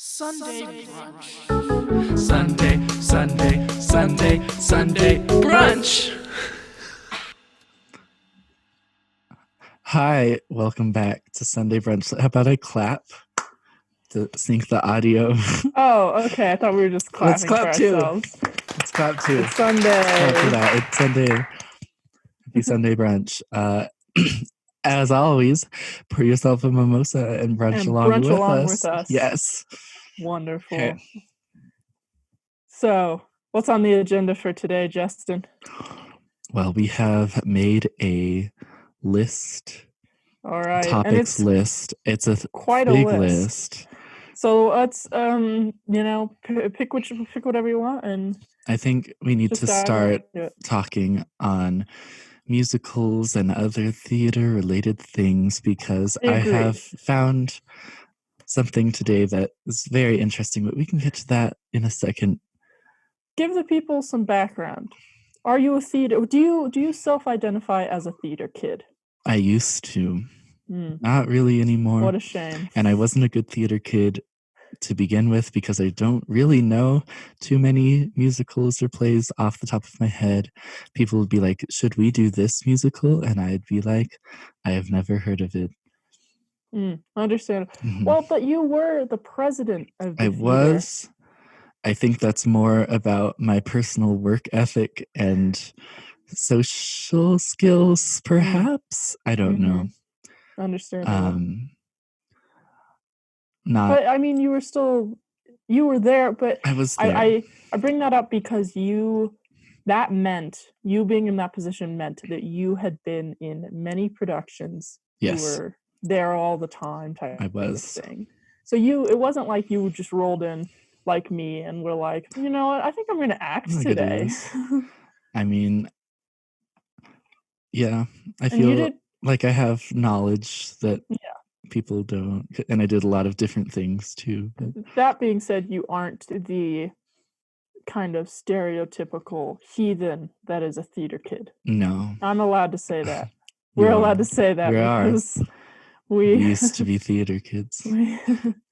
Sunday brunch. Sunday brunch. Hi, welcome back to Sunday Brunch. How about I clap to sync the audio? Oh, okay. I thought we were just clapping Let's clap for too. ourselves. Let's clap too. It's Sunday. Clap for that. It's Sunday. Happy Sunday brunch. As always, pour yourself a mimosa and brunch along with us. Yes. Wonderful. Okay. So, what's on the agenda for today, Justin? Well, we have made a list. All right. Topics list. It's a quite big a list. So let's pick whatever you want, and I think we need to start talking on musicals and other theater related things because I have found something today that is very interesting, but we can get to that in a second. Give the people some background. Are you a theater? Do you self-identify as a theater kid? I used to. Not really anymore. What a shame. And I wasn't a good theater kid to begin with because I don't really know too many musicals or plays off the top of my head. People would be like, should we do this musical? And I'd be like, I have never heard of it. Understand. Mm-hmm. Well, but you were the president of the theater. Was. I think that's more about my personal work ethic and social skills, perhaps. I don't know. Understand. But I mean, you were there, but I was there. I bring that up because you being in that position meant that you had been in many productions. Yes. You were there all the time type I was. of thing. So it wasn't like you just rolled in like me and were like, you know what, I think I'm going to act today. I mean, yeah, I feel like I have knowledge that people don't, and I did a lot of different things too. But. That being said, you aren't the kind of stereotypical heathen that is a theater kid. No. I'm allowed to say that. We're allowed to say that because we used to be theater kids.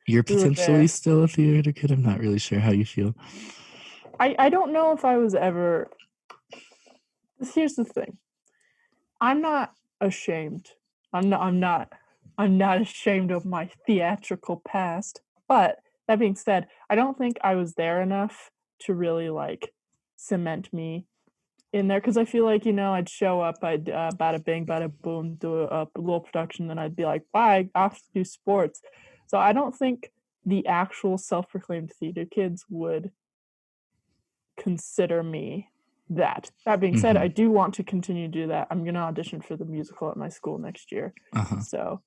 You're potentially still a theater kid. I'm not really sure how you feel. I don't know if I was ever. Here's the thing. I'm not ashamed. I'm not ashamed of my theatrical past. But that being said, I don't think I was there enough to really like cement me in there, because I feel like, I'd show up, I'd bada bing, bada boom, do a little production, then I'd be like, bye, off to do sports. So I don't think the actual self-proclaimed theater kids would consider me that. That being said, I do want to continue to do that. I'm going to audition for the musical at my school next year. So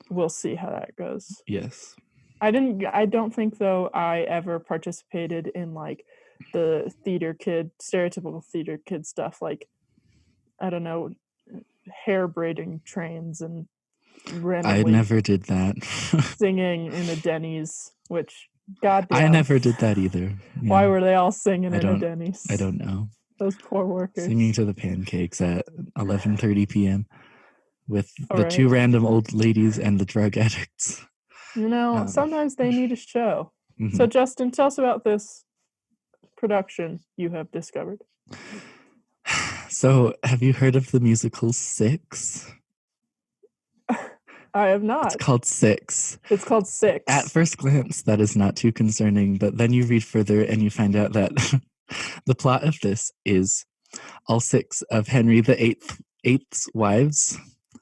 we'll see how that goes. Yes. I don't think, though, I ever participated in, like, the stereotypical theater kid stuff, like, I don't know, hair braiding trains and randomly I never did that. singing in a Denny's, which, goddamn. I never did that either. Yeah. Why were they all singing in a Denny's? I don't know. Those poor workers. Singing to the pancakes at 11:30 p.m. with the two random old ladies and the drug addicts. Sometimes they need a show. So, Justin, tell us about this production you have discovered. So, have you heard of the musical Six? I have not. It's called Six. It's called Six. At first glance, that is not too concerning, but then you read further and you find out that the plot of this is all six of Henry VIII's wives,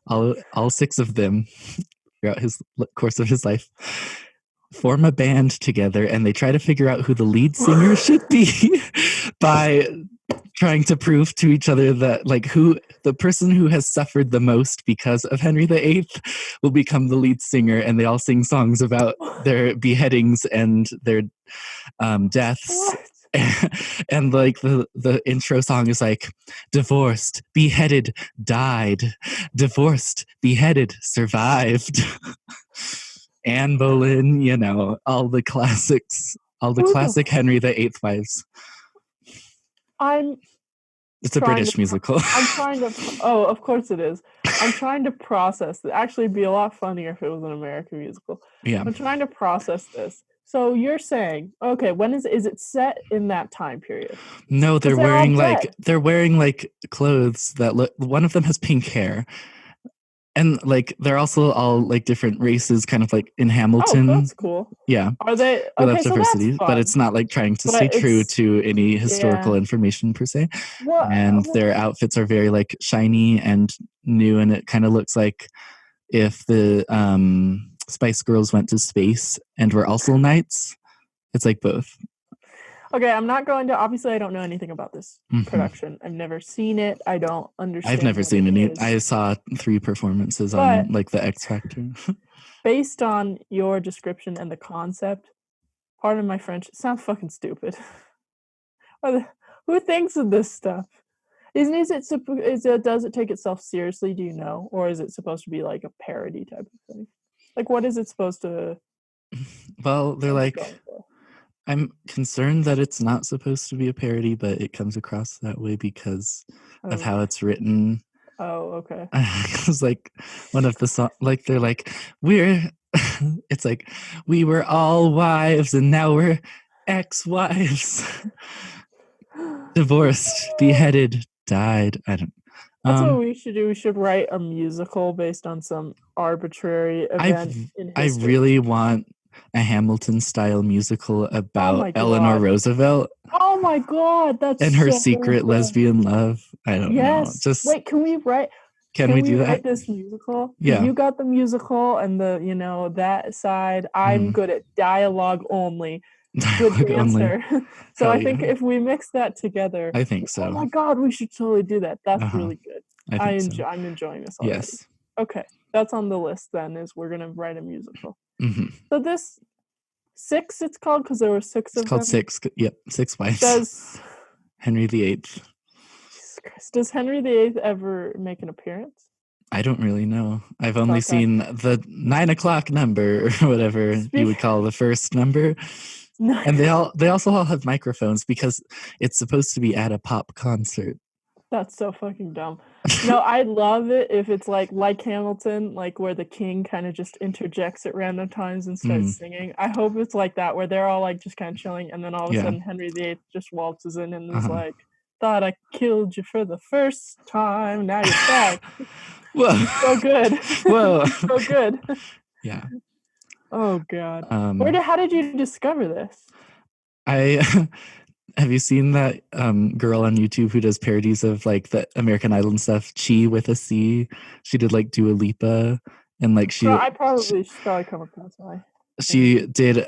all six of them throughout his course of his life, form a band together, and they try to figure out who the lead singer should be by trying to prove to each other that, like, who the person who has suffered the most because of Henry VIII will become the lead singer, and they all sing songs about their beheadings and their deaths. And like the intro song is like, divorced, beheaded, died, divorced, beheaded, survived. Anne Boleyn, all the classics, all the classic Henry VIII wives. It's a British musical. I'm trying to. Oh, of course it is. I'm trying to process it. Actually, it'd be a lot funnier if it was an American musical. Yeah. I'm trying to process this. So you're saying, okay, when is it set in that time period? No, they're 'Cause they're all wearing dead. like clothes that look. One of them has pink hair, and like they're also all like different races, kind of like in Oh, Hamilton. that's cool. Yeah, Are they we love okay? So that's diversity, but it's fun. not like trying to But stay true it's to any historical yeah. information per se. What? And their outfits are very like shiny and new, and it kind of looks like if the Spice Girls went to space and were also knights. It's like both. Okay, I'm not going to. Obviously, I don't know anything about this Mhm. production. I've never seen it. I don't understand. I've never what seen it any. is. I saw 3 performances But- on like the X Factor. Based on your description and the concept, pardon my French, it sounds fucking stupid. Who thinks of this stuff? Does it take itself seriously? Do you know, or is it supposed to be like a parody type of thing? Like, what is it supposed to? Well, they're like, go for? I'm concerned that it's not supposed to be a parody, but it comes across that way because of how it's written. Oh, okay. It's like one of the song, like they're like, it's like, we were all wives and now we're ex-wives. Divorced, beheaded, died. I don't. That's what we should do. We should write a musical based on some arbitrary event in I history. really want a Hamilton-style musical about my Eleanor God. Roosevelt Oh my God, that's and her so secret good. lesbian love. I don't know. Yes. Just Wait, can we write? can we do write that? this musical? 'Cause Yeah. you got the musical and the that side. I'm good at dialogue only. Good Dialogue only. dancer. So Hell I think yeah. if we mix that together, I think oh my so. God, we should totally do that. That's Uh-huh. really good. I think so. I'm enjoying this already. Yes. Okay, that's on the list then. Is we're gonna write a musical. Mhm. So this 6, it's called because there were 6 It's of called them. 6. Yep, 6 wives. Does Henry VIII. Jesus Christ, does Henry VIII ever make an appearance? I don't really know. I've only Okay. seen the 9 o'clock number or whatever you would call the first number. And they also all have microphones because it's supposed to be at a pop concert. That's so fucking dumb. No, I'd love it if it's like Hamilton, like where the king kind of just interjects at random times and starts singing. I hope it's like that, where they're all like just kind of chilling, and then all of a sudden Henry VIII just waltzes in and is like, "Thought I killed you for the first time, now you're back." Whoa. So good. Whoa. So good. Yeah. Oh God. How did you discover this? Have you seen that girl on YouTube who does parodies of like the American Idol and stuff? Chi with a C. She did like Dua Lipa, and like she's probably come across my. She did,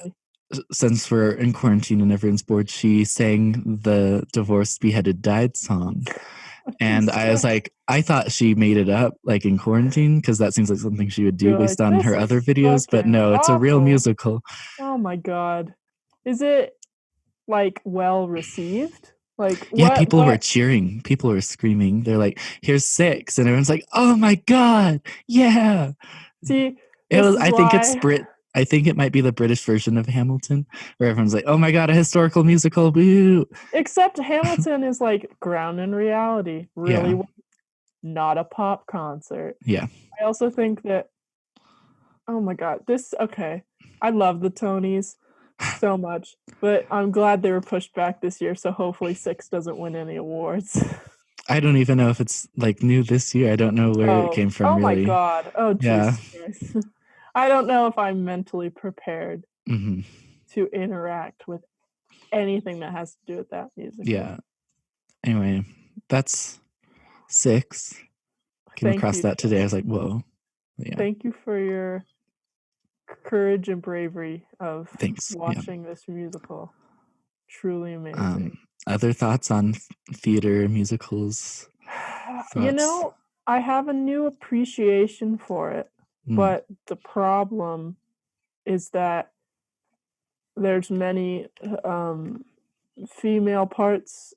since we're in quarantine and everyone's bored. She sang the "Divorced, Beheaded, Died" song, and I was like, I thought she made it up like in quarantine because that seems like something she would do You're based like, on "This her is other videos. But fucking no, it's a real awful." musical. Oh my God. Is it like well received? Like Yeah, people were cheering. People were screaming. They're like, "Here's 6," and everyone's like, "Oh my God, yeah!" See, It was. this is I think it's why- Brit. I think it might be the British version of Hamilton, where everyone's like, "Oh my God, a historical musical, woo!" Except Hamilton is like ground in reality, really, not a pop concert. Yeah. I also think that. Oh my God, okay. I love the Tonys so much, but I'm glad they were pushed back this year. So hopefully 6 doesn't win any awards. I don't even know if it's like new this year. I don't know where it came from. Oh really. My God! Oh Jesus Christ! I don't know if I'm mentally prepared to interact with anything that has to do with that music. Yeah. Anyway, that's 6. Came across that today. I was like, whoa. Yeah. Thank you for your courage and bravery of Thanks. watching this musical. Truly amazing. Other thoughts on theater musicals? I have a new appreciation for it, but the problem is that there's many female parts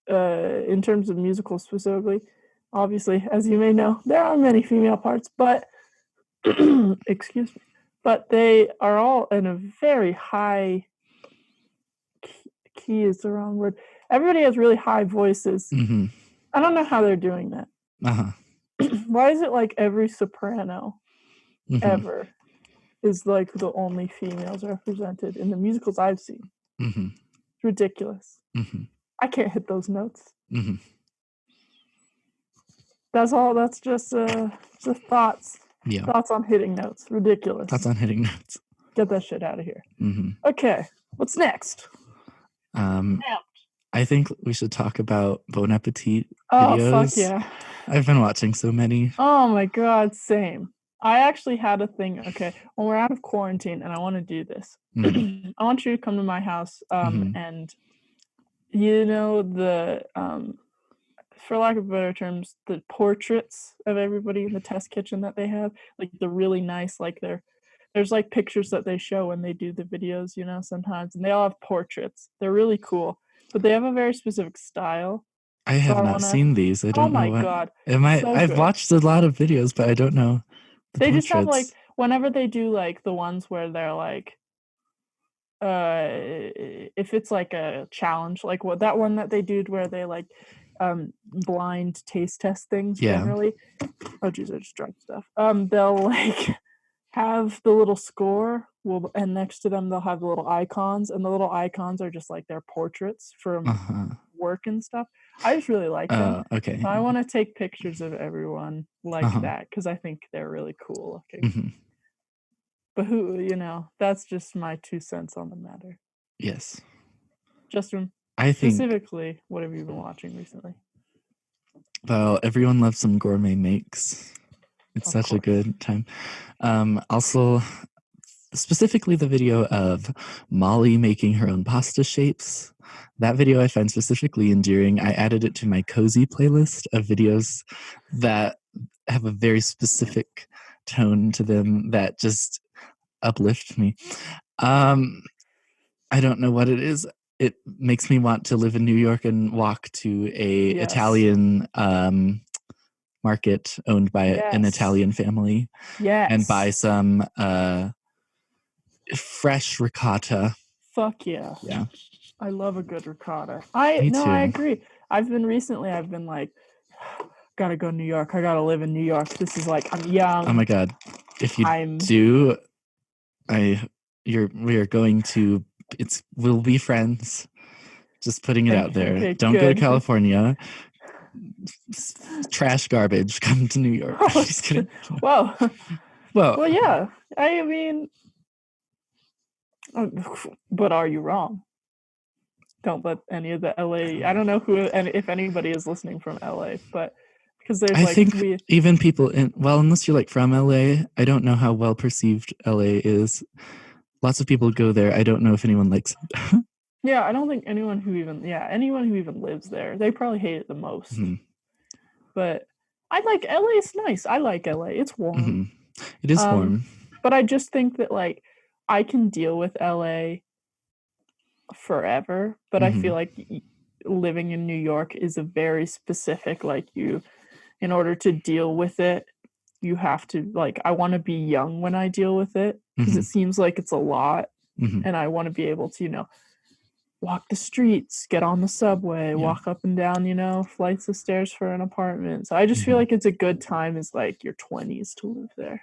in terms of musicals specifically. Obviously, as you may know, there are many female parts, but excuse me, but they are all in a very high key is the wrong word. Everybody has really high voices. I don't know how they're doing that. Why is it like every soprano ever is like the only females represented in the musicals I've seen. Mm-hmm. It's ridiculous. Mm-hmm. I can't hit those notes. Mm-hmm. That's all. That's just thoughts. Yeah. Thoughts on hitting notes. Ridiculous. Thoughts on hitting notes. Get that shit out of here. Mm-hmm. Okay, what's next? I think we should talk about Bon Appetit Oh, videos. fuck yeah. I've been watching so many. Oh my god, same. I actually had a thing. Okay, when we're out of quarantine and I want to do this, Mhm. I want you to come to my house Mhm. and you know the for lack of better terms, the portraits of everybody in the test kitchen that they have, like the really nice, like there's like pictures that they show when they do the videos, you know, sometimes, and they all have portraits. They're really cool, but they have a very specific style. I have I not wanna- seen these. I Oh don't know my what. god, so I've good. watched a lot of videos, but I don't know the They portraits. just have like whenever they do like the ones where they're like if it's like a challenge, like what that one that they did where they like blind taste test things Yeah. generally. Oh geez, I just drank stuff. They'll like have the little score and next to them they'll have the little icons, and the little icons are just like their portraits from Uh-huh. work and stuff. I just really like them. Okay. So I want to take pictures of everyone like Uh-huh. that because I think they're really cool looking. Mhm. But who, you know, that's just my 2 cents on the matter. Yes. Justin, I think. specifically, what have you been watching recently? Well, everyone loves some gourmet makes. It's Of such a course. good time. Also, specifically the video of Molly making her own pasta shapes. That video I find specifically endearing. I added it to my cozy playlist of videos that have a very specific tone to them that just uplift me. I don't know what it is. It makes me want to live in New York and walk to a Yes. Italian market owned by an Yes. Italian family Yes. and buy some fresh ricotta. Fuck yeah. Yeah. I love a good ricotta. Me No, too. I agree. I've been like, gotta go to New York. I gotta live in New York. This is like, I'm young. Oh my god. If you I'm do, we are going to, we'll be friends. Just putting it out there. Okay, Don't go to good. California. Trash garbage. Come to New York. Oh, Just kidding. Well, Well, yeah. I mean, but are you wrong? Don't let any of the LA. I don't know who and if anybody is listening from LA, but because there's I like think even people unless you're like from LA, I don't know how well perceived LA is. Lots of people go there. I don't know if anyone likes it. Yeah, I don't think anyone who even lives there, they probably hate it the most. Mhm. But I like LA. It's nice. I like LA. It's warm. Mhm. It is warm. But I just think that like I can deal with LA forever, but I feel like living in New York is a very specific, like in order to deal with it, you have to like, I want to be young when I deal with it because it seems like it's a lot, and I want to be able to, you know, walk the streets, get on the subway, walk up and down, you know, flights of stairs for an apartment. So I just feel like it's a good time as like your 20s to live there.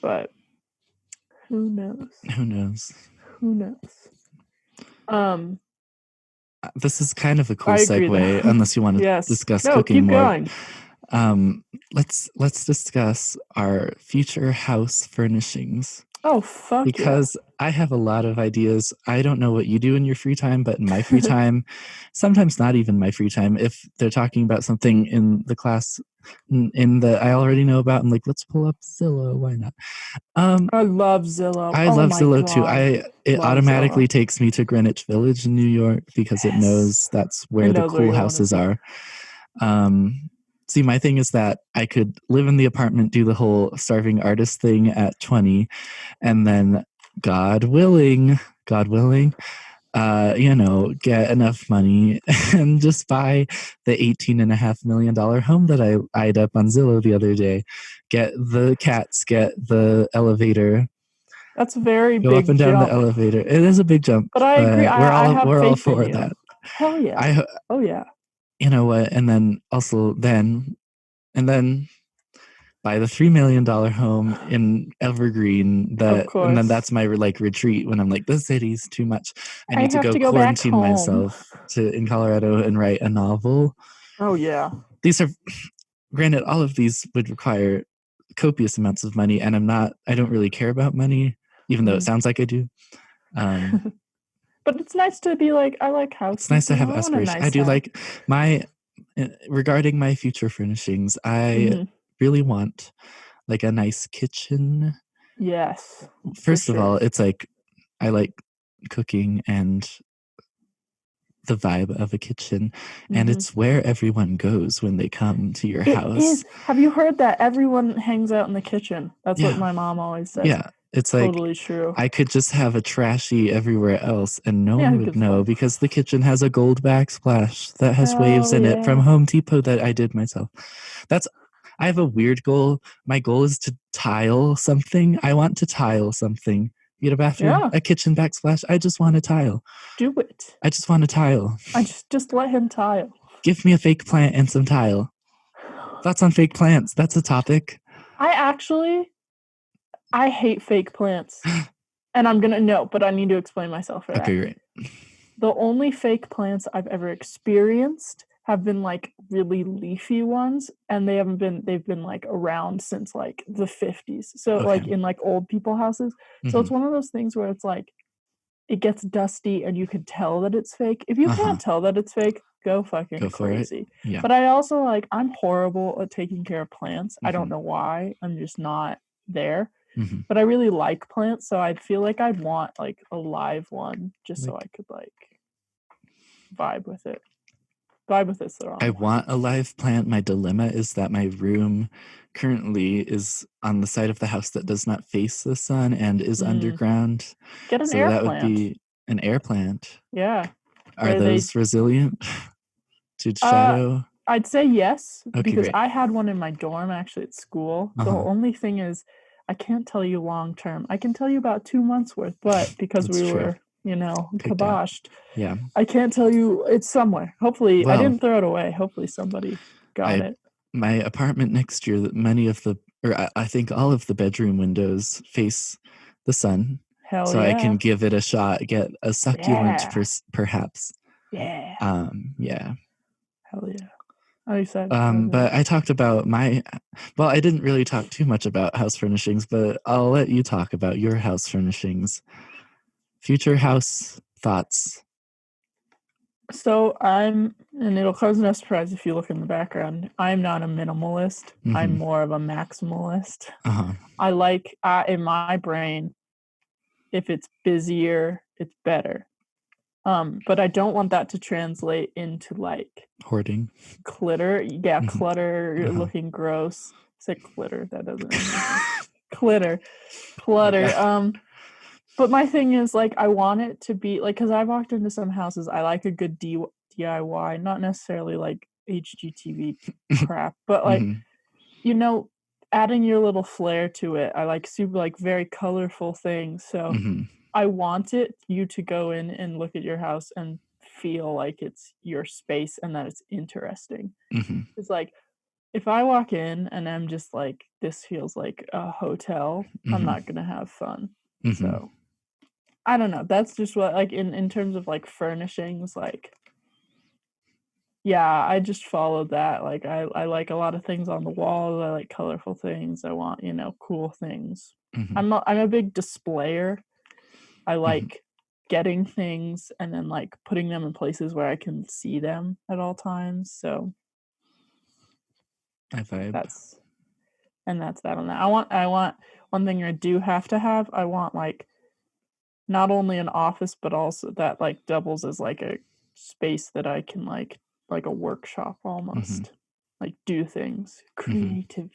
But who knows? Who knows? Who knows? This is kind of a cool I agree, segue, though. unless you want to Yes. discuss No, cooking keep more. going. Let's discuss our future house furnishings. Oh, fuck Because I have a lot of ideas. I don't know what you do in your free time, but in my free time, sometimes not even my free time, if they're talking about something in the class in the I already know about, I'm like, let's pull up Zillow. Why not? I love Zillow. I Oh love my Zillow God. too. It Love automatically Zillow. takes me to Greenwich Village in New York because it Yes. knows that's where the knows where cool you wanna houses be. are. See, my thing is that I could live in the apartment, do the whole starving artist thing at 20, and then God willing, you know, get enough money and just buy the $18.5 million home that I eyed up on Zillow the other day. Get the cats, get the elevator. That's a very Go big up and down jump. the elevator. It is a big jump. But I agree. I have we're all faith in for you. that. Hell yeah. You know what? And then also and then buy buy the $3 million home in Evergreen. And course. then that's my like retreat when I'm like, the city's too much. I I need to have go to go back quarantine home. myself in Colorado and write a novel. Oh yeah. These are, granted, all of these would require copious amounts of money, and I don't really care about money, even though it sounds like I do. But it's nice to be like, I like houses. It's nice to have I want a aspirations. nice I do house. like regarding my future furnishings, I really want like a nice kitchen. Yes. First of all, it's like I like cooking and the vibe of a kitchen, and it's where everyone goes when they come to your house. It is. Have you heard that everyone hangs out in the kitchen? That's what my mom always says. Yeah, it's totally like true. I could just have a trashy everywhere else, and no one would know because the kitchen has a gold backsplash that has waves in it from Home Depot that I did myself. I have a weird goal. My goal is to tile something. I want to tile something. Get a bathroom, a kitchen backsplash. I just want to tile. Do it. I just want to tile. I just let him tile. Give me a fake plant and some tile. Thoughts on fake plants? That's a topic. I hate fake plants. And I'm going to know, but I need to explain myself for that. Okay, great. The only fake plants I've ever experienced have been like really leafy ones, and they've been like around since like the 50s. So like in like old people houses. So it's one of those things where it's like it gets dusty and you can tell that it's fake. If you can't tell that it's fake, go fucking crazy. Yeah. But I also I'm horrible at taking care of plants. I don't know why. I'm just not there. But I really like plants, so I'd feel like I'd want like a live one just so I could like vibe with it. Vibe with it's the wrong I one. want a live plant. My dilemma is that my room currently is on the side of the house that does not face the sun and is underground. Get an air that plant. would be an air plant. Yeah. Are those resilient to shadow? I'd say yes, Okay, because great. I had one in my dorm actually at school. The only thing is I can't tell you long term. I can tell you about 2 months worth, but because we were, kiboshed. Yeah. I can't tell you. It's somewhere. Hopefully, I didn't throw it away. Hopefully somebody got it. My apartment next year, I think all of the bedroom windows face the sun. Hell so yeah. I can give it a shot, get a succulent perhaps. Yeah. Yeah. Hell yeah. I'm excited. But I talked about I didn't really talk too much about house furnishings, but I'll let you talk about your house furnishings. Future house thoughts. So and it'll cause no surprise if you look in the background, I'm not a minimalist. I'm more of a maximalist. I like, in my brain, if it's busier, it's better. But I don't want that to translate into like hoarding, clutter. Yeah, clutter, looking gross. I said clitter. That doesn't make sense. Clutter. But my thing is like I want it to be like, because I've walked into some houses. I like a good DIY, not necessarily like HGTV crap, but like adding your little flair to it. I like super like very colorful things. So I want you to go in and look at your house and feel like it's your space and that it's interesting. It's like if I walk in and I'm just like, this feels like a hotel, I'm not gonna have fun. So I don't know. That's just what like in terms of like furnishings, like yeah, I just followed that. Like I like a lot of things on the walls. I like colorful things. I want, cool things. I'm a big displayer. I like getting things and then like putting them in places where I can see them at all times. So I vibe. that's that on that. I want one thing I do have to have. I want like not only an office but also that like doubles as like a space that I can like a workshop almost. Like do things. Creative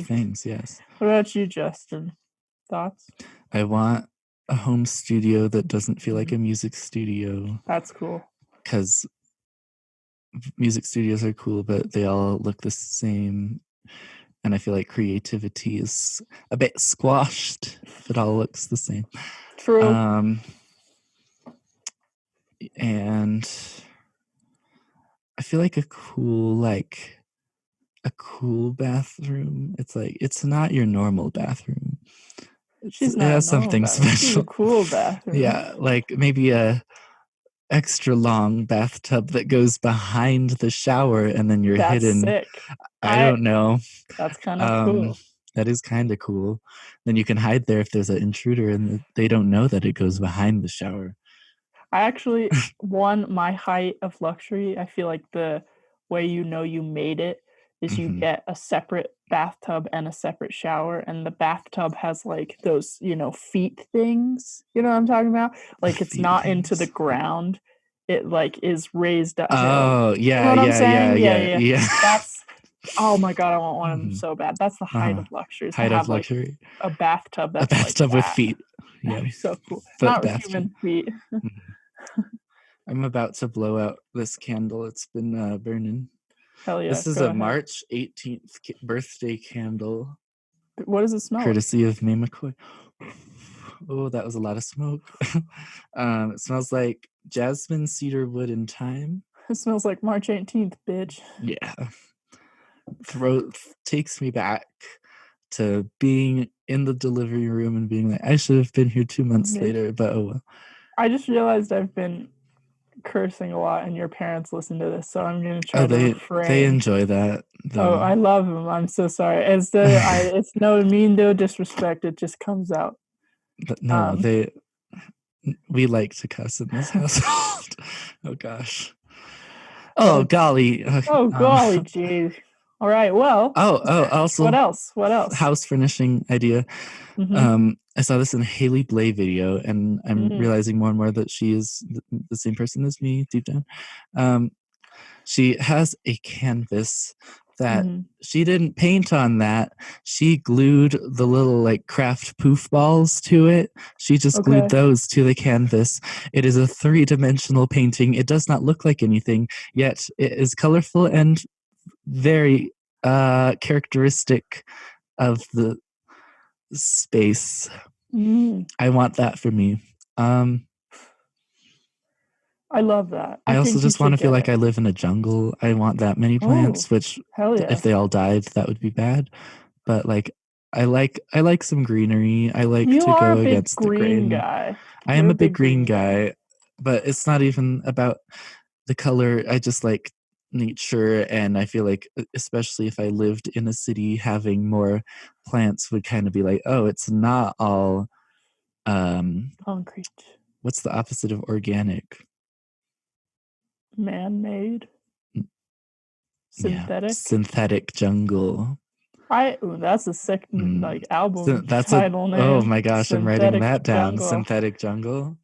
things, yes. What about you, Justin? Thoughts? I want a home studio that doesn't feel like a music studio. That's cool. Because music studios are cool, but they all look the same. And I feel like creativity is a bit squashed if it all looks the same. True. And I feel like a cool, like, a cool bathroom. It's like it's not your normal bathroom. She's It not a has normal something bathroom. She's a special. cool bathroom. Yeah, like maybe a extra long bathtub that goes behind the shower and then you're That's hidden. sick. I don't know. That's kind of cool. That is kind of cool. Then you can hide there if there's an intruder and they don't know that it goes behind the shower. I actually won my height of luxury. I feel like the way you know you made it is you Mhm. get a separate bathtub and a separate shower, and the bathtub has like those, feet things. You know what I'm talking about? Like it's Feet not into the things. ground. It like is raised uphill. Oh, You know yeah, what I'm yeah, saying? yeah. That's oh my god, I want one of them Mhm. so bad. That's the height Uh-huh. of luxury, is to Height of have like luxury. a bathtub A that's like bathtub with that. feet. That'd Yeah. be so cool. Foot Not with bathtub. human feet. Mhm. I'm about to blow out this candle. It's been burning. Hell yeah. This is Go a ahead. March 18th birthday candle, What does it smell like? courtesy of May McCoy. Oh, that was a lot of smoke. It smells like jasmine, cedar wood, and thyme. It smells like March 18th, bitch. Yeah. Takes me back to being in the delivery room and being like, I should have been here 2 months Me. later, but oh well. I just realized I've been cursing a lot and your parents listen to this, so I'm gonna try to refrain. They enjoy that. Oh, I love them. I'm so sorry. It's no disrespect. It just comes out. But no, we like to cuss in this household. Oh gosh. Oh golly. Oh golly, jeez. All right. Well. Also. What else? What else? House furnishing idea. I saw this in a Haley Blay video, and I'm realizing more and more that she is the same person as me deep down. She has a canvas that she didn't paint on that. She glued the little like craft poof balls to it. She just glued those to the canvas. It is a 3-dimensional painting. It does not look like anything, yet it is colorful and very characteristic of the space. I want that for me. I love that. I also just want to feel like I live in a jungle. I want that many plants, which hell yeah. if they all died, that would be bad. But like I like some greenery. I like to go against the grain. Guy. I am a big green guy, but it's not even about the color. I just like nature, and I feel like especially if I lived in a city, having more plants would kind of be like, oh, it's not all concrete. What's the opposite of organic? Man-made. Synthetic. Yeah, synthetic jungle. That's a sick like album title name. Oh my gosh, Synthetic I'm writing that down. jungle. Synthetic jungle.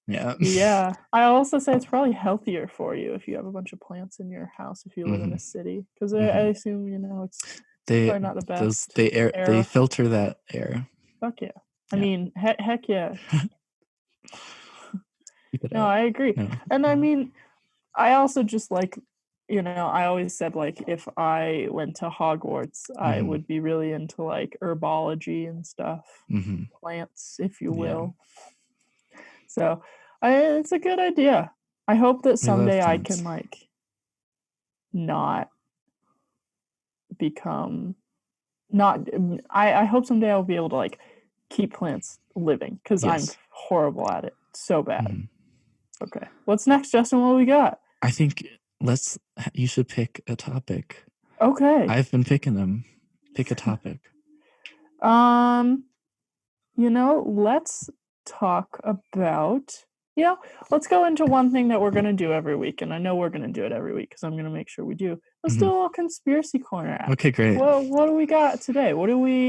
Yeah. Yeah. I also say it's probably healthier for you if you have a bunch of plants in your house if you live in a city, because I assume it's probably not the best. They filter that air. Fuck yeah. I mean, heck yeah. No, I agree. No. And I mean, I also just like, I always said like if I went to Hogwarts, I would be really into like herbology and stuff, plants, if you will. Yeah. So it's a good idea. I hope that someday I can like not become I hope someday I'll be able to like keep plants living, because I'm horrible at it. So bad. Okay. What's next, Justin? What we got? I think you should pick a topic. Okay. I've been picking them. Pick a topic. Let's talk about, let's go into one thing that we're going to do every week. And I know we're going to do it every week because I'm going to make sure we do. Let's do a little conspiracy corner. Okay, great. Well, what do we got today?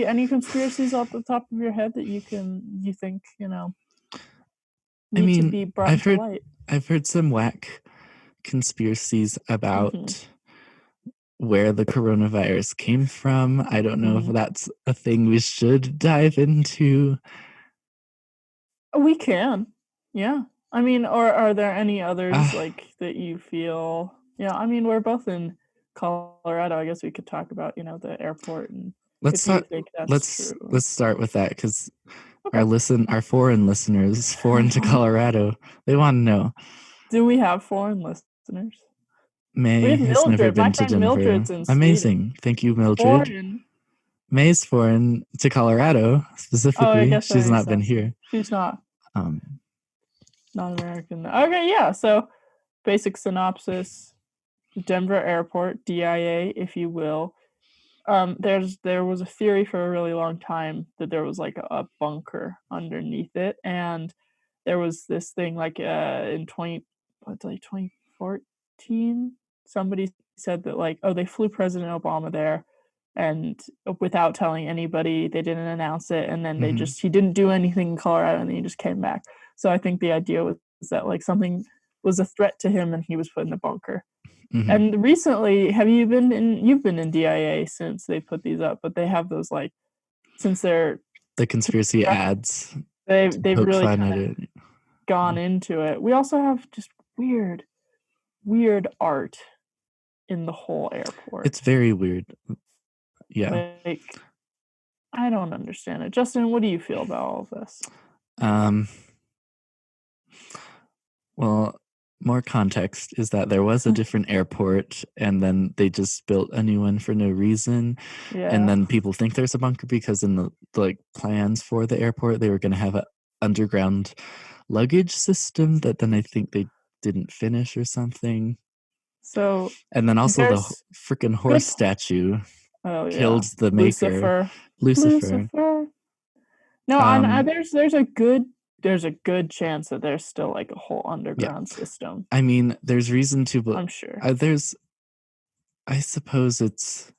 any conspiracies off the top of your head that you think, need to be brought to light? I've heard some whack conspiracies about where the coronavirus came from. I don't know if that's a thing we should dive into. We can. Yeah. I mean, or are there any others like that you feel? Yeah, I mean, we're both in Colorado. I guess we could talk about, the airport, and let's start with that, because our foreign listeners, foreign to Colorado, they want to know. Do we have foreign listeners? May have has never Mildred. My been to friend Denver. Mildred's in Sweden. Amazing. Thank you, Mildred. Foreign. May's foreign to Colorado specifically. Oh, I guess that She's makes not been sense. here. She's not Um, American. Okay, yeah. So, basic synopsis: Denver Airport, DIA, if you will. There was a theory for a really long time that there was like a bunker underneath it, and there was this thing like in 2014, somebody said that like, oh, they flew President Obama there, and without telling anybody, they didn't announce it, and then Mhm. he didn't do anything in Colorado, and then he just came back. So I think the idea was that like something was a threat to him, and he was put in the bunker. Mhm. And recently, you've been in DIA since they put these up, but they have those like, since they're The conspiracy ads. they've Poke really fun kind at of it. gone into it. We also have just weird art in the whole airport. It's very weird. Yeah. Like, I don't understand it. Justin, what do you feel about all of this? Well, more context is that there was a different airport, and then they just built a new one for no reason. Yeah. And then people think there's a bunker because in the like plans for the airport, they were going to have an underground luggage system that then I think they didn't finish or something. So, and then also the there's freaking horse statue oh yeah, killed the maker, Lucifer. No, and there's a good chance that there's still like a whole underground system. I mean, there's reason to, I'm sure. I suppose it's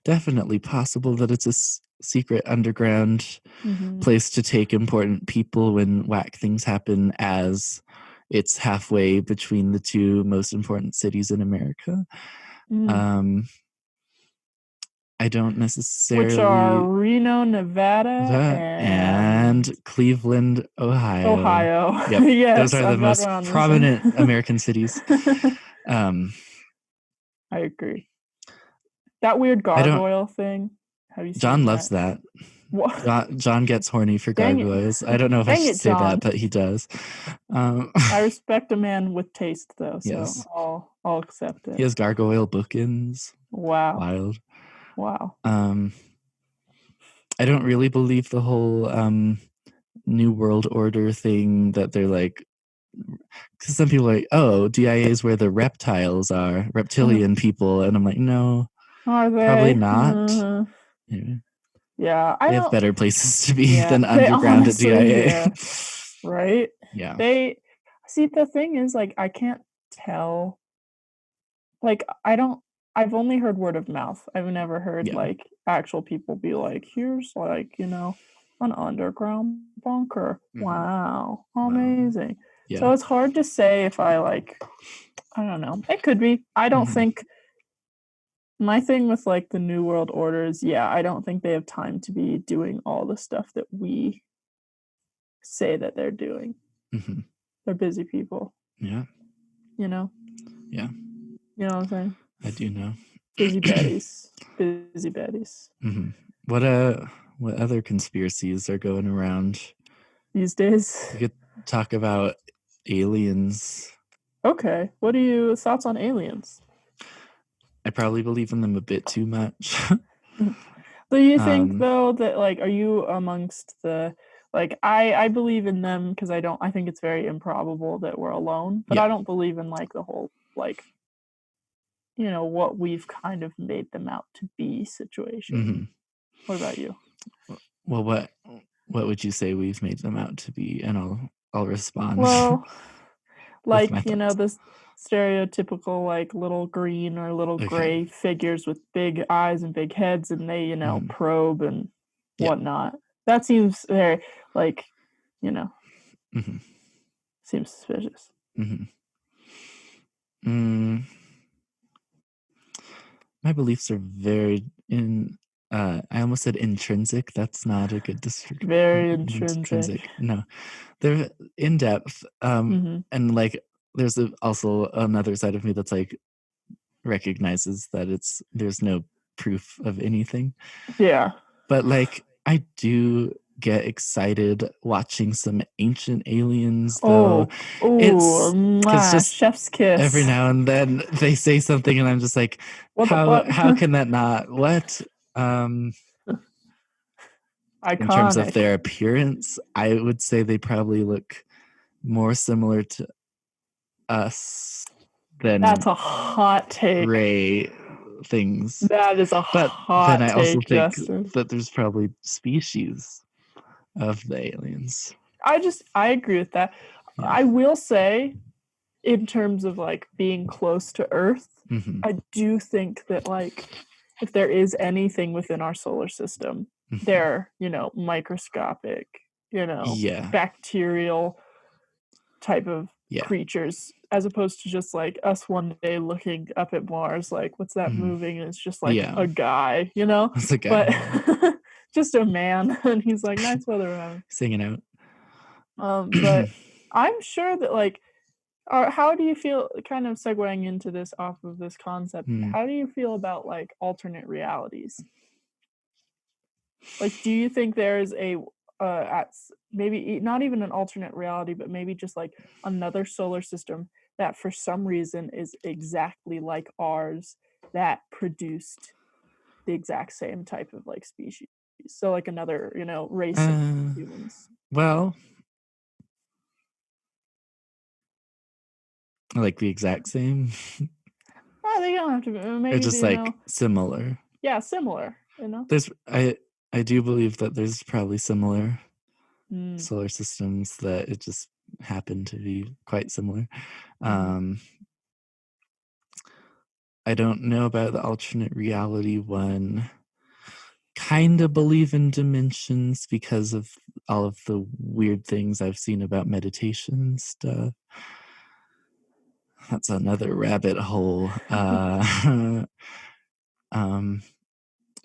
definitely possible that it's a secret underground place to take important people when whack things happen, as it's halfway between the two most important cities in America. I don't necessarily, which are Reno, Nevada, and Cleveland, Ohio. Yep. Yes, those are the most prominent American cities. I agree. That weird gargoyle thing. Have you seen John that? loves that. What? John gets horny for Dang gargoyles. I don't know if I Dang should it, say John. that, but he does. I respect a man with taste, though, so Yes. I'll accept it. He has gargoyle bookends. Wow. Wild. Wow. I don't really believe the whole New World Order thing that they're like, because some people are like, oh, DIA is where the reptiles are, reptilian people, and I'm like, no, are they? Probably not. Yeah, they have better places to be than underground honestly, at DIA. Yeah. Right? Yeah. They see, the thing is, like, I can't tell. Like, I've only heard word of mouth. I've never heard like actual people be like, here's like, an underground bunker. Wow. Amazing. Yeah. So it's hard to say if I don't know. It could be. I don't think my thing with like the New World Order is, I don't think they have time to be doing all the stuff that we say that they're doing. They're busy people. Yeah. Yeah. You know what I'm saying? I do know. Busy baddies. Busy baddies. What other conspiracies are going around these days? We could talk about aliens. Okay. What are your thoughts on aliens? I probably believe in them a bit too much. Do you think though that like, are you amongst the like, I believe in them because I think it's very improbable that we're alone, but I don't believe in like the whole like, what we've kind of made them out to be situation. What about you? Well, what would you say we've made them out to be? And I'll respond. Well, like, this stereotypical like little green or little gray figures with big eyes and big heads, and they probe and whatnot. That seems very like seems suspicious. My beliefs are very I almost said intrinsic. That's not a good description. Very intrinsic. No, they're in depth. And like there's also another side of me that's like recognizes that there's no proof of anything. Yeah. But like I do get excited watching some Ancient Aliens, though. Oh, It's just chef's kiss. every now and then they say something, and I'm just like, What the fuck? how can that not? What? In terms of Iconic. their appearance, I would say they probably look more similar to us than That's a hot take. gray things. That is a But hot then I also take, think Justin. that there's probably species of the aliens. I agree with that. Yeah. I will say, in terms of like being close to Earth, Mhm. I do think that like if there is anything within our solar system, Mhm. they're, microscopic, Yeah. bacterial type of Yeah. creatures, as opposed to just like us one day looking up at Mars, like, what's that Mhm. moving? And it's just like Yeah. a guy, It's a guy. but just a man, and he's like, nice weather around. Singing out. But I'm sure that like, how do you feel, kind of segueing into this off of this concept, how do you feel about like alternate realities? Like, do you think there's a maybe not even an alternate reality, but maybe just like another solar system that for some reason is exactly like ours, that produced the exact same type of like species? So like another, race of humans. Well, like the exact same. They don't have to be. Maybe It's just like similar. Yeah, similar. There's I do believe that there's probably similar Mm. solar systems that it just happened to be quite similar. I don't know about the alternate reality one. Kind of believe in dimensions because of all of the weird things I've seen about meditation and stuff. That's another rabbit hole. I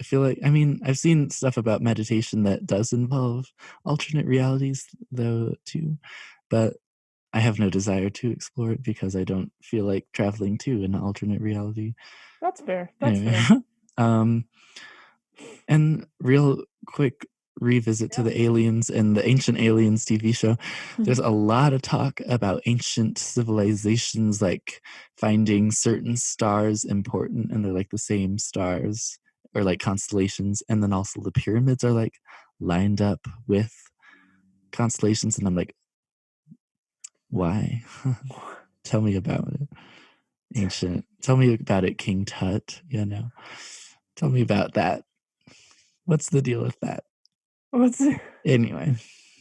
feel like, I've seen stuff about meditation that does involve alternate realities, though, too. But I have no desire to explore it because I don't feel like traveling to an alternate reality. That's fair. That's Anyway, fair. and real quick revisit to the Aliens and the Ancient Aliens TV show. There's a lot of talk about ancient civilizations, like finding certain stars important, and they're like the same stars or like constellations, and then also the pyramids are like lined up with constellations, and I'm like, why? Tell me about it. Ancient. Tell me about it, King Tut. Tell me about that. What's the deal with that? Anyway,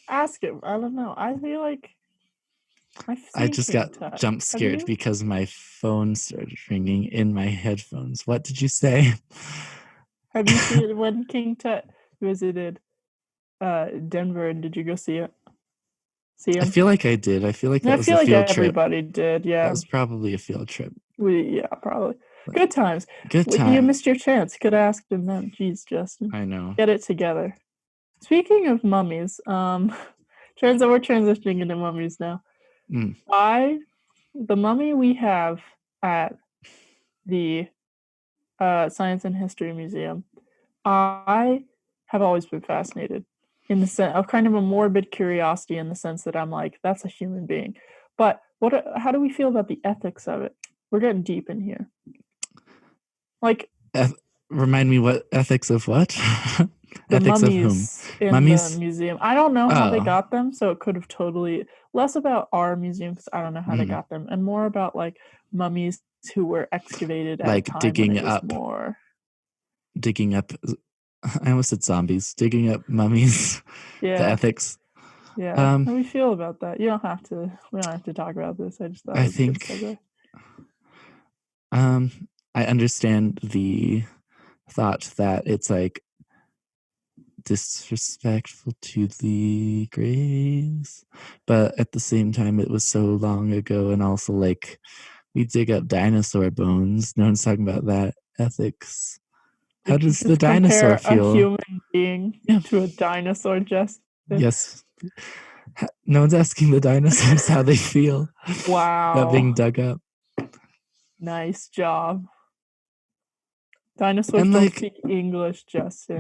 Ask him. I don't know. I feel like I just got jump scared because my phone started ringing in my headphones. What did you say? Have you seen it when King Tut visited Denver, and did you go see it? See him? I feel like I did. I feel like that was a like field trip. everybody did. Yeah, That was probably a field trip. Probably. Good times. Good times. You missed your chance. Could have asked him then. Jeez, Justin. I know. Get it together. Speaking of mummies, we're transitioning into mummies now. The mummy we have at the Science and History Museum, I have always been fascinated in the sense of kind of a morbid curiosity, in the sense that I'm like, that's a human being. But how do we feel about the ethics of it? We're getting deep in here. Like, remind me, what ethics of what? The ethics of whom? In the museum. I don't know how they got them, so it could have totally less about our museum, because I don't know how they got them, and more about like mummies who were excavated at like a time digging when it was more digging up. I almost said zombies. Digging up mummies. Yeah. The ethics. Yeah. How do we feel about that? You don't have to. We don't have to talk about this. I just thought. I think. I understand the thought that it's like disrespectful to the graves, but at the same time it was so long ago, and also like we dig up dinosaur bones. No one's talking about that ethics. How does the dinosaur feel? A human being to a dinosaur, Justin. Yes. No one's asking the dinosaurs how they feel. Wow. About being dug up. Nice job. Dinosaurs don't speak English, Justin.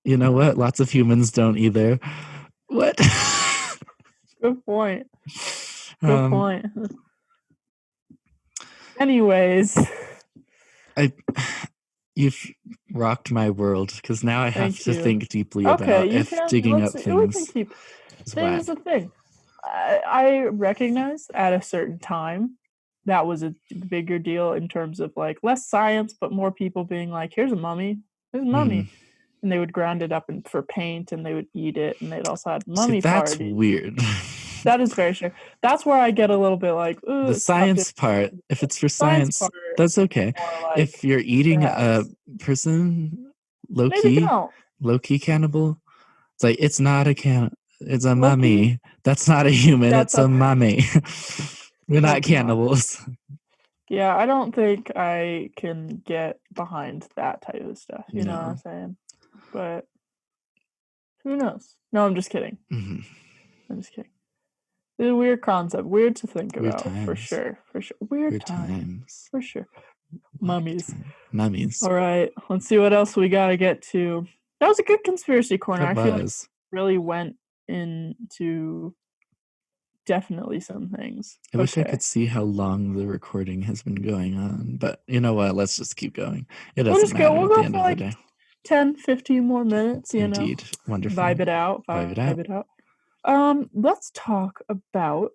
You know what? Lots of humans don't either. What? Good point. Good point. Anyways, You've rocked my world because now I have thank to you. think deeply Okay, about you if can. digging up We things can keep. is Here's whack. the thing. I recognize at a certain time that was a bigger deal in terms of like less science, but more people being like, "Here's a mummy. Here's a mummy," and they would grind it up for paint, and they would eat it, and they'd also had See, mummy that's parties. weird. That is very true. That's where I get a little bit like, The it's tough to science part, if it's for science science, part. that's okay. More like, If you're eating a perhaps. person, Maybe don't. low key cannibal, it's like it's not a it's a Low-key? mummy. That's not a human. That's It's a mummy. We're not That's a mummy. cannibals. Yeah, I don't think I can get behind that type of stuff. You know what I'm No. saying? But who knows? No, I'm just kidding. Mhm. I'm just kidding. It's a weird concept. Weird to think Weird about, for times. sure. For sure. Weird Weird time. times. For sure. Whack Mummies. time. Mummies. All right, let's see what else we gotta get to. That was a good conspiracy corner. That I feel like was. really went into definitely some things. I wish I Okay. could see how long the recording has been going on, but you know what? Let's just keep going. It We'll doesn't just go. matter We'll at go the for end of like the day. 10, 15 more minutes, you know. Indeed. Wonderful. Vibe it out. Vibe it out. Vibe it out. Let's talk about.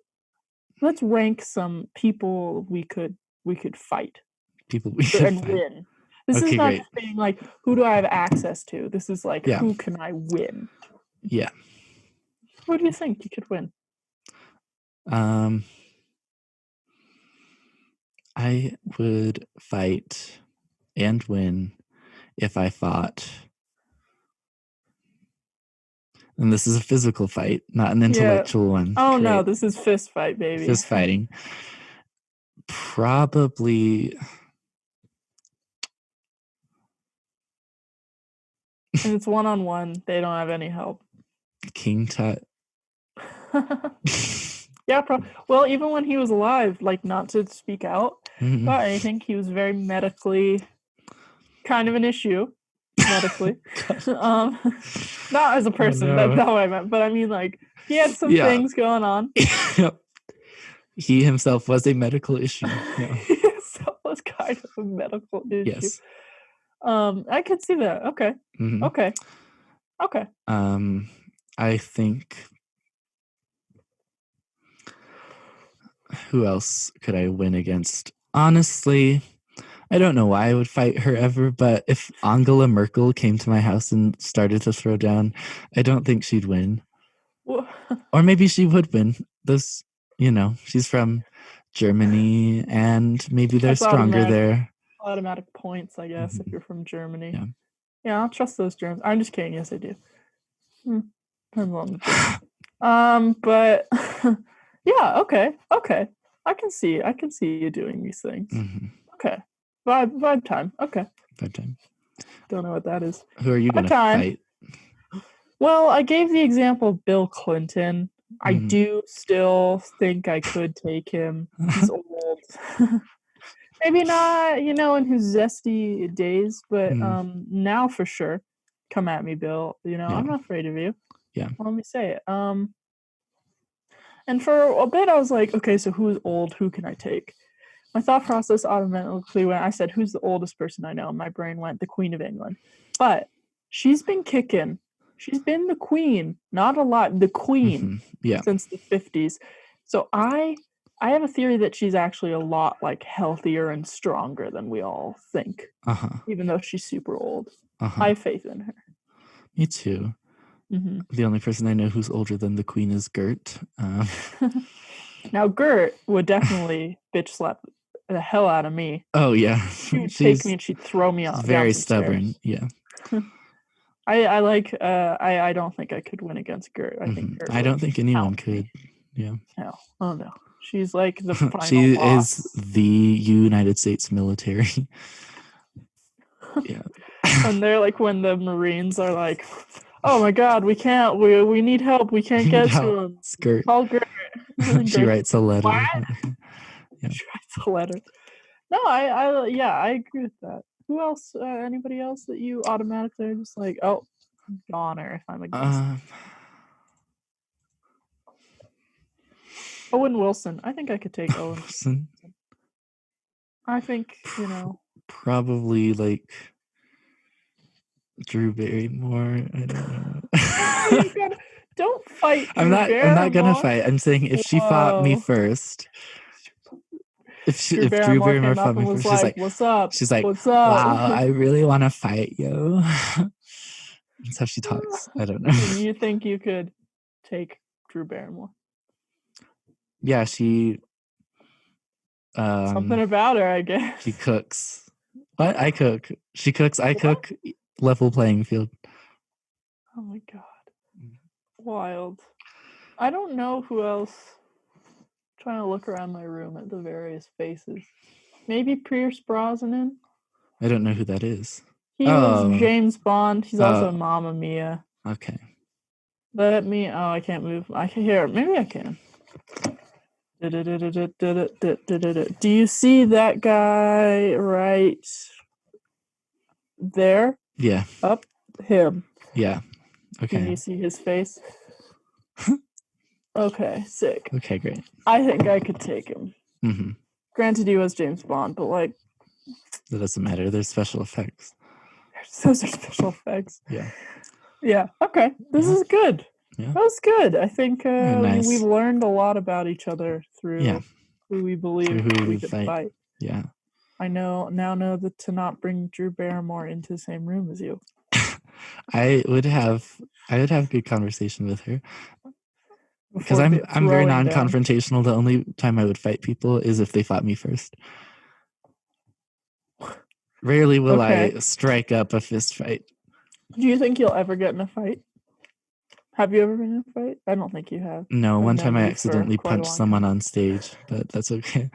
Let's rank some people we could fight People we and should fight. win. This Okay, is not great. just being like, who do I have access to? This is like, Yeah. who can I win? Yeah. Who do you think you could win? I would fight and win if I fought. And this is a physical fight, not an intellectual one. Oh no, Great. this is fist fight, baby. Fist fighting. Probably. And it's one-on-one. They don't have any help. King Tut. Yeah, well, even when he was alive, like, not to speak out Mhm. about anything, he was very medically kind of an issue. Medically. Not as a person, no. that's not what I meant, but I mean, like, he had some Yeah. things going on. Yep. He himself was a medical issue. Yeah. So it was kind of a medical issue. Yes. I could see that. Okay. Mhm. Okay. Okay. I think. Who else could I win against? Honestly, I don't know why I would fight her ever, but if Angela Merkel came to my house and started to throw down, I don't think she'd win. Well, Or maybe she would win. This, she's from Germany, and maybe they're That's stronger there. automatic points, I guess, if you're from Germany. Yeah. Yeah, I'll trust those Germans. I'm just kidding. Yes, I do. Depends on the German. But yeah, okay. I can see you doing these things. Mhm. Okay. Vibe time. Okay. Five time. Don't know what that is. Who are you going to fight? Well, I gave the example of Bill Clinton. I do still think I could take him. He's old. Maybe not, in his zesty days, but now for sure. Come at me, Bill. I'm not afraid of you. Yeah. Let me say it. And for a bit I was like, okay, so who's old? Who can I take? My thought process automatically went, I said, who's the oldest person I know? My brain went, the Queen of England. But she's been kicking. She's been the queen, not a lot, the queen since the 50s. So I have a theory that she's actually a lot like healthier and stronger than we all think. Even though she's super old. I have faith in her. Me too. The only person I know who's older than the queen is Gert. Now Gert would definitely bitch slap the hell out of me. Oh yeah, she would take me and she'd throw me off. Very stubborn. Yeah. I don't think I could win against Gert. I think Gert I don't think anyone could. Yeah. No. Oh no. She's like the final She boss. is the United States military. Yeah. And they're like when the Marines are like, oh my God, we can't. We need help. We can't get to him. Skirt. Call Gert. She writes a letter. Yeah. She writes a letter. No, I agree with that. Who else? Anybody else that you automatically are just like, oh, goner if I'm a guest. Um, Owen Wilson. I think I could take Owen. Wilson, I think, you know. probably like Drew Barrymore. I don't know. You gotta, don't fight Drew I'm not gonna Barrymore. fight. I'm saying if she fought me Whoa. first, if Drew Drew Barrymore came fought up me and was first, she's like, like, what's up? she's like, What's up? wow, I really want to fight you. That's how she talks. I don't know. And you think you could take Drew Barrymore? Yeah, she. Something about her, I guess. She cooks. What? I cook. She cooks. I cook. Level playing field. Oh my god. Wild. I don't know who else. Trying to look around my room at the various faces. Maybe Pierce Brosnan. I don't know who that is. He was James Bond. He's also Mamma Mia. Okay. Let me. Oh, I can't move. I can hear. Maybe I can. Do you see that guy right there? Yeah. Up him. Yeah. Okay. Can you see his face? Okay, sick. Okay, great. I think I could take him. Mm-hmm. Granted, he was James Bond, but like, that doesn't matter. There's special effects. Those are special effects. Yeah. Yeah. Okay. This is good. Yeah. That was good. I think nice. we've learned a lot about each other through who we believe we could fight. Yeah. I now know that to not bring Drew Barrymore into the same room as you. I would have good conversation with her. Because I'm very non-confrontational. The only time I would fight people is if they fought me first. Rarely will I strike up a fist fight. Do you think you'll ever get in a fight? Have you ever been in a fight? I don't think you have. No, one time I accidentally punched someone on stage, but that's okay.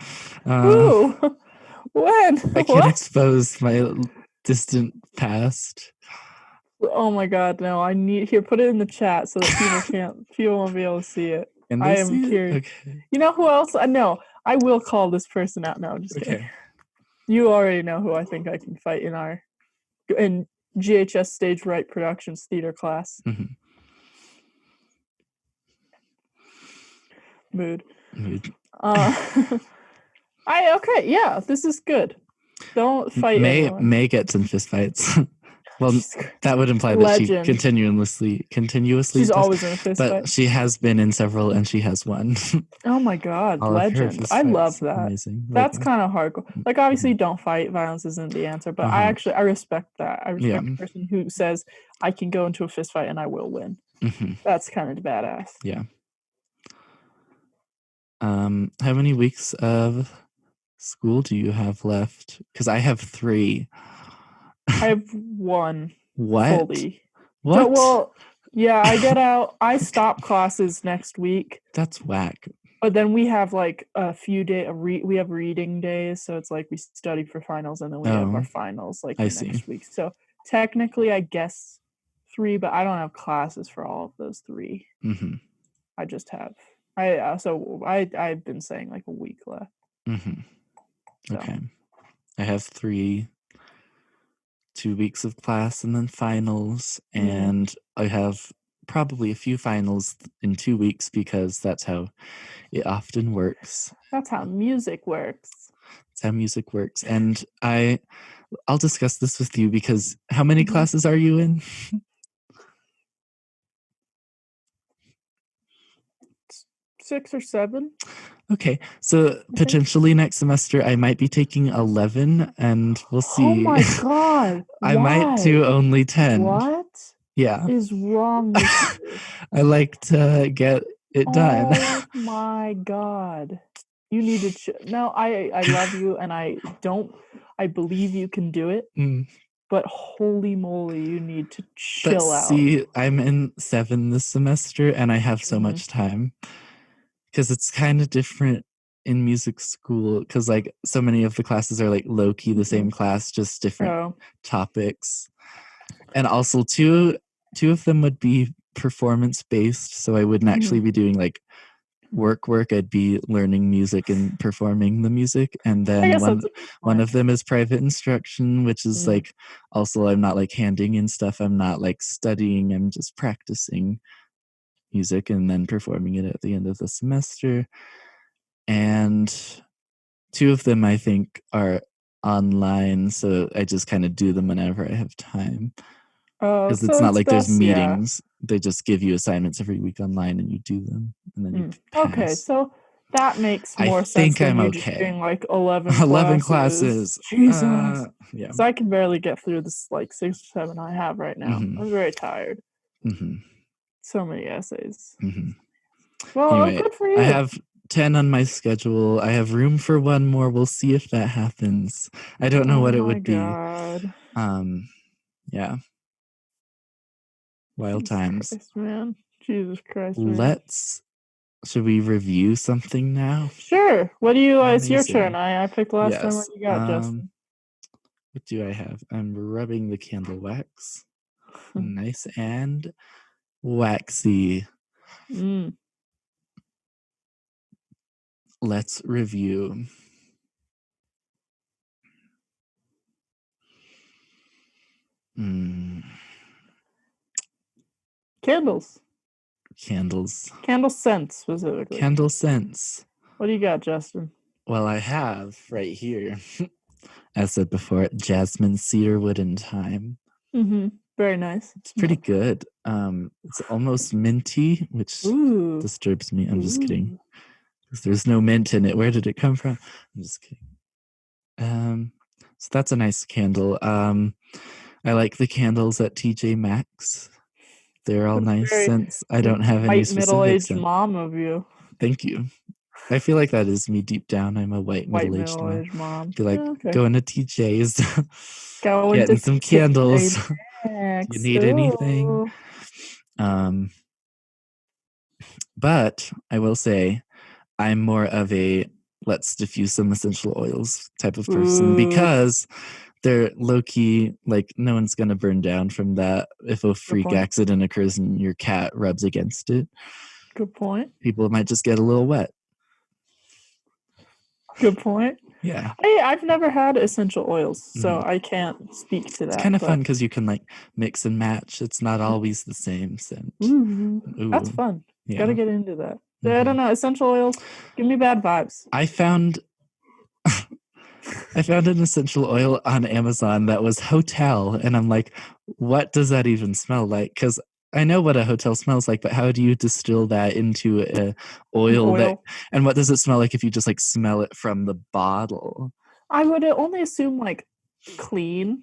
Ooh, when? I can't expose my distant past. Oh my god, no! I need here. Put it in the chat so that people won't be able to see it. I am curious. Okay. You know who else? No, I will call this person out. No, just kidding. You already know who I think I can fight in GHS Stage Right Productions theater class. Mm-hmm. Mood. This is good. Don't fight anyone. May get some fist fights. Well, that would imply that she continuously. She's always in a fist fight. But she has been in several, and she has won. Oh my god, legend! I love that. Amazing. That's kind of hardcore. Like, obviously, don't fight. Violence isn't the answer, but I respect that. I respect the person who says, "I can go into a fist fight and I will win." Mm-hmm. That's kind of badass. Yeah. How many weeks of school do you have left? Because I have 3. I have 1. What? Fully. What? So, well, yeah, I get out. I stop classes next week. That's whack. But then we have like a few days. We have reading days, so it's like we study for finals, and then we have our finals like next week. So technically, I guess 3, but I don't have classes for all of those 3. Mm-hmm. I just have. I've been saying like a week left. Mm-hmm. So. Okay. I have 2 weeks of class and then finals, and I have probably a few finals in 2 weeks because that's how it often works. That's how music works. That's how music works. And I'll discuss this with you because how many classes are you in? 6 or 7. Okay, so potentially next semester I might be taking 11, and we'll see. Oh my god! I might do only 10. What? Yeah. Is wrong with you? I like to get it done. Oh my god! You need to. No, I love you, and I believe you can do it. But holy moly, you need to chill out. See, I'm in 7 this semester, and I have so much time. Because it's kind of different in music school, because like so many of the classes are like low-key the same class, just different topics. And also two of them would be performance-based, so I wouldn't actually be doing like work, I'd be learning music and performing the music. And I then guess that's a good one point. of them is private instruction, which is like also I'm not like handing in stuff. I'm not like studying. I'm just practicing music and then performing it at the end of the semester. And 2 of them I think are online, so I just kind of do them whenever I have time. Oh, Because so it's not it's like there's best, yeah. meetings. They just give you assignments every week online and you do them and then you pass. Okay, so that makes I more sense think than I'm you just okay. doing like 11 11 classes. classes. Jesus. Yeah. Because I can barely get through this like 6 or 7 I have right now. Mhm. I'm very tired. Mhm. So many essays. Mhm. Well, Anyway, good for you. I have 10 on my schedule. I have room for 1 more. We'll see if that happens. I don't know what it would be. God. Yeah. Wild Jesus times. Christ, man. Jesus Christ, man. Should we review something now? Sure. What do you? It's your Amazing. turn. I picked last time. What Yes. you got, Justin? What do I have? I'm rubbing the candle wax. Nice and waxy. Let's review. Candles. Candle scents specifically. Candle scents. What do you got, Justin? Well, I have right here, as said before, jasmine, cedarwood, and thyme. Very nice. It's pretty good. It's almost minty, which disturbs me. I'm just kidding. Because there's no mint in it. Where did it come from? I'm just kidding. So that's a nice candle. I like the candles at TJ Maxx. They're all nice scents. I don't have any specific middle-aged scent. mom of you. Thank you. I feel like that is me deep down. I'm a white middle-aged mom. I feel like going to TJ's, getting some candles. Do you need anything? But I will say I'm more of a let's diffuse some essential oils type of person because they're low-key, like no one's gonna burn down from that if a freak accident occurs and your cat rubs against it. Good point. People might just get a little wet. Good point. Yeah. I've never had essential oils, so I can't speak to that. It's kind of fun because you can like mix and match. It's not always the same scent. Ooh. That's fun. Yeah. Gotta get into that. I don't know. Essential oils give me bad vibes. I found an essential oil on Amazon that was hotel, and I'm like, what does that even smell like? Because I know what a hotel smells like, but how do you distill that into a oil that? And what does it smell like if you just like smell it from the bottle? I would only assume like clean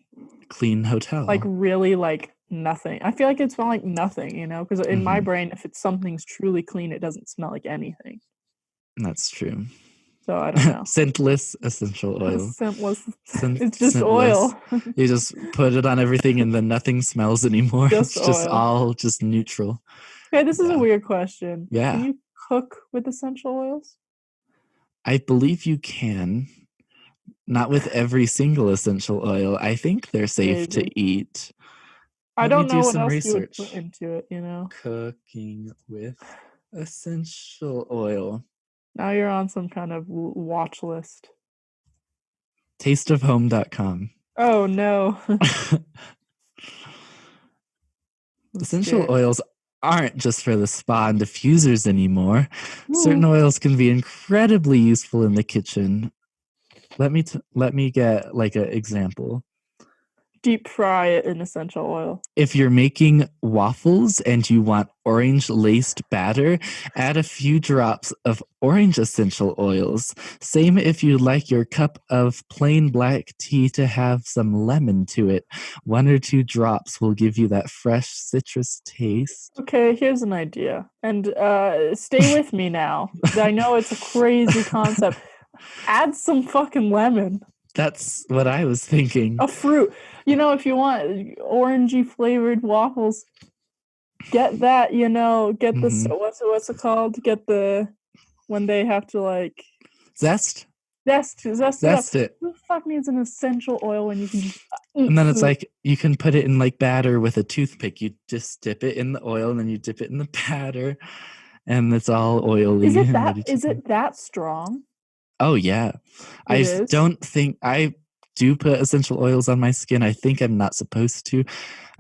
hotel, like really like nothing. I feel like it smells like nothing, you know, because in my brain, if it's something's truly clean, it doesn't smell like anything. That's true. So I don't know. Scentless essential oil. Scentless. It's just oil. You just put it on everything and then nothing smells anymore. It's just all just neutral. Okay, this is a weird question. Yeah. Can you cook with essential oils? I believe you can. Not with every single essential oil. I think they're safe to eat. I don't know what else you would put into it, you know. Cooking with essential oil. Now you're on some kind of watch list. Tasteofhome.com. Oh, no. Essential oils aren't just for the spa and diffusers anymore. Certain oils can be incredibly useful in the kitchen. Let me get like an example. Deep fry it in essential oil. If you're making waffles and you want orange laced batter, add a few drops of orange essential oils. Same if you like your cup of plain black tea to have some lemon to it. 1 or 2 drops will give you that fresh citrus taste. Okay, here's an idea. And stay with me now. I know it's a crazy concept. Add some fucking lemon. That's what I was thinking. A fruit. You know, if you want orangey flavored waffles, get that, you know, get the, what's it called? Get the, when they have to like... Zest it. Who the fuck needs an essential oil when you can just and then it's like, you can put it in like batter with a toothpick. You just dip it in the oil and then you dip it in the batter. and it's all oily Is it and that? ready to Is go. it that strong? Oh yeah. I It is? don't think I do put essential oils on my skin. I think I'm not supposed to.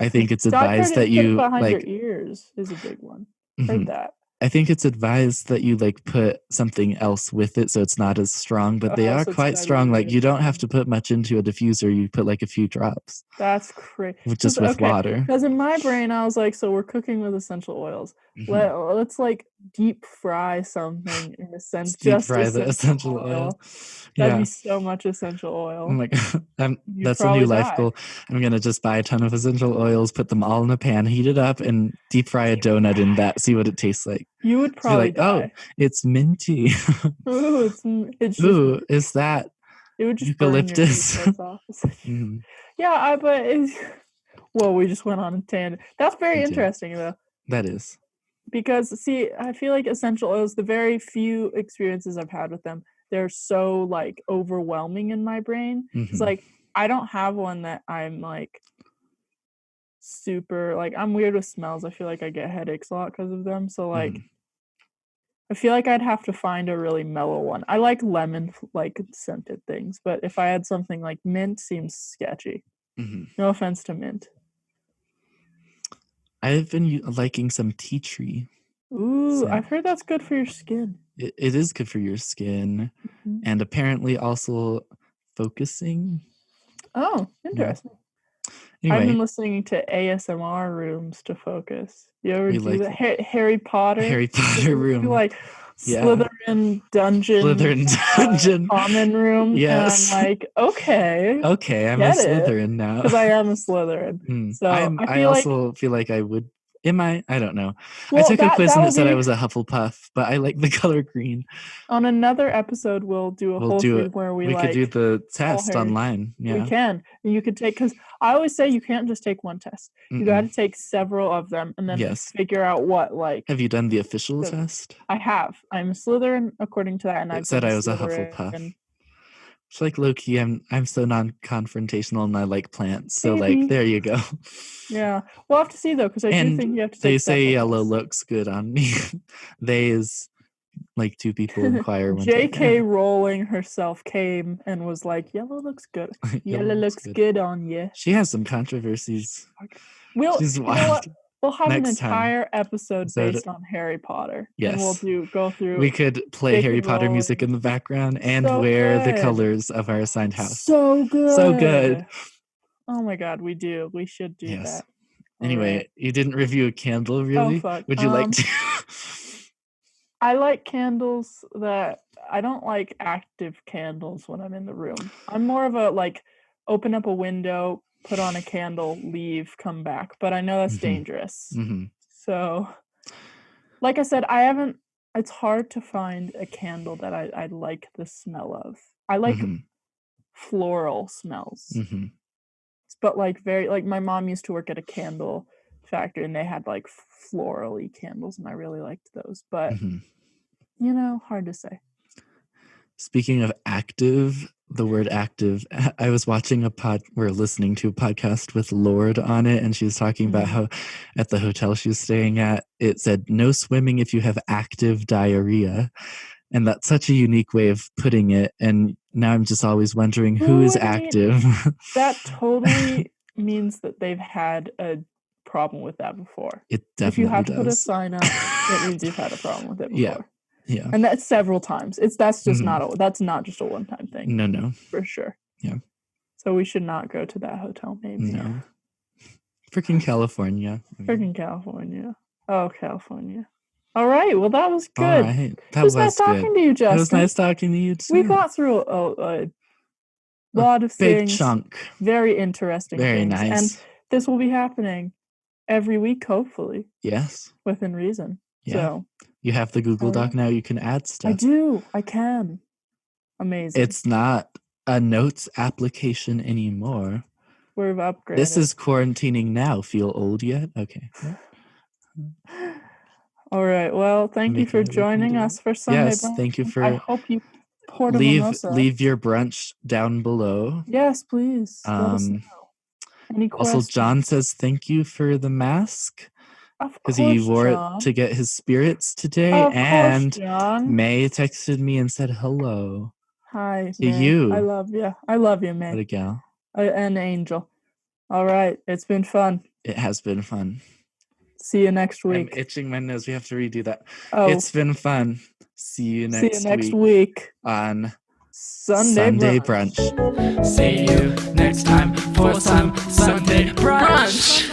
I think it's I've heard advised it that put you behind your like ears is a big one. mhm. Heard that. I think it's advised that you like put something else with it so it's not as strong, but they Oh, are so it's quite strong. Like you don't have diluted. to put much into a diffuser. You put like a few drops That's crazy. just with water. Because in my brain, I was like, so we're cooking with essential oils. Mhm. Let's like deep fry something in a sense, Deep just fry the essential oil. That'd Yeah. be so much essential Oh oil. my god, You'd that's a new probably life die. goal. I'm gonna just buy a ton of essential oils, put them all in a pan, heat it up, and deep fry a donut in that. See what it tastes like. You would Be probably like, oh, die. it's minty. Ooh, it's just Ooh, is that it would just burn your eucalyptus? taste buds off. Mhm, Yeah, but whoa, we just went on a tangent. That's very we did. interesting though. That is. Because see, I feel like essential oils, the very few experiences I've had with them, they're so like overwhelming in my brain. It's Mhm, like I don't have one that I'm like super like I'm weird with smells. I feel like I get headaches a lot because of them. So like mhm. I feel like I'd have to find a really mellow one. I like lemon like scented things, but if I had something like mint seems sketchy. Mhm. No offense to mint. I've been liking some tea tree Ooh, scent. I've heard that's good for your skin. It is good for your skin, Mhm. and apparently also focusing. Oh, Yeah. interesting. I've Anyway, been listening to ASMR rooms to focus. You ever we do like that? Harry Potter? Harry Potter You room. like Yeah. Slytherin dungeon, Slytherin dungeon. common room, Yes. and I'm like, okay, Okay, I'm a get it, Slytherin now. because I am a Slytherin. Mm. So I I feel like, also feel like I would. Am I? I don't know. I well, took a quiz and that'll it said I be was a Hufflepuff, but I like the color green. on another episode. We'll do a We'll whole do thing it. where we We could do like the all test Harry. online. We Yeah. can. And you could take because I always say you can't just take one test. You got to take several of them and then Yes. figure out what like. Have you done the official the- test? I have. I'm a Slytherin according to that, and It I've said been I was a Slytherin. Hufflepuff. It's like low key. I'm so non-confrontational and I like plants. So like Maybe. there you go. Yeah, we'll have to see though, because I do And think you have to they take say several yellow tests. looks good on me. They is like two people inquire one J.K. day. Rowling herself came and was like, "Yellow looks good. Yellow looks good on you." She has some controversies. She's You know wild. what? We'll have an Next time. entire episode So based on Harry Potter, and we'll yes. go through. We could play J.K. Harry Potter Rowling. music in the background and So wear the good. colors of our assigned house. So good. So good. Oh my god, we do. We should do Yes. that. Anyway, Alright. you didn't review a candle, really? Oh fuck. Would you like to? I like candles that I don't like active candles when I'm in the room. I'm more of a like open up a window, put on a candle, leave, come back. But I know that's Mhm. dangerous. Mhm. So like I said, I haven't it's hard to find a candle that I like the smell of. I like Mhm. floral smells. Mhm. But like very like my mom used to work at a candle factory and they had like florally candles and I really liked those. But Mhm. you know, hard to say. Speaking of active, the word active, I was watching we're listening to a podcast with Lord on it, and she was talking about how at the hotel she was staying at, it said no swimming if you have active diarrhea. And that's such a unique way of putting it. And now I'm just always wondering who is active. That totally means that they've had a problem with that before. It If you definitely have to put a does. sign up, it means you've had a problem with it Yeah. before. Yeah. And that's several times. That's just Mhm. that's not just a one-time thing. No. For sure. Yeah. So we should not go to that hotel, maybe. No. Freaking California. Freaking California. Oh, California. All right. Well, that was All good. right. That It was was nice talking good. to you, Justin. It was nice talking to you too. We got through a lot of big things. chunk. Very interesting Very things. nice. And this will be happening every week, hopefully, Yes. within reason. Yeah. So You have the Google Doc now. You can add stuff. I do. I can. Amazing. It's not a notes application anymore. We've upgraded. This is quarantining now. Feel old yet? Okay. All right. Well, thank you for joining us for Sunday Yes, brunch. thank you for. I hope you poured a mimosa. Leave your brunch down below. Yes, please. Let us know. Any questions? Also, John says thank you for the mask. Of because course, he wore John. it to get his spirits today. Of course, And John. May texted me and said hello Hi, to May. you. I love you. I love you, What May. a gal. An angel. All right. It's been fun. It has been fun. See you next I'm week. itching my nose. We have to redo that. Oh, It's been fun. See you see you next next week week. on Sunday brunch. See you next time for some Sunday brunch.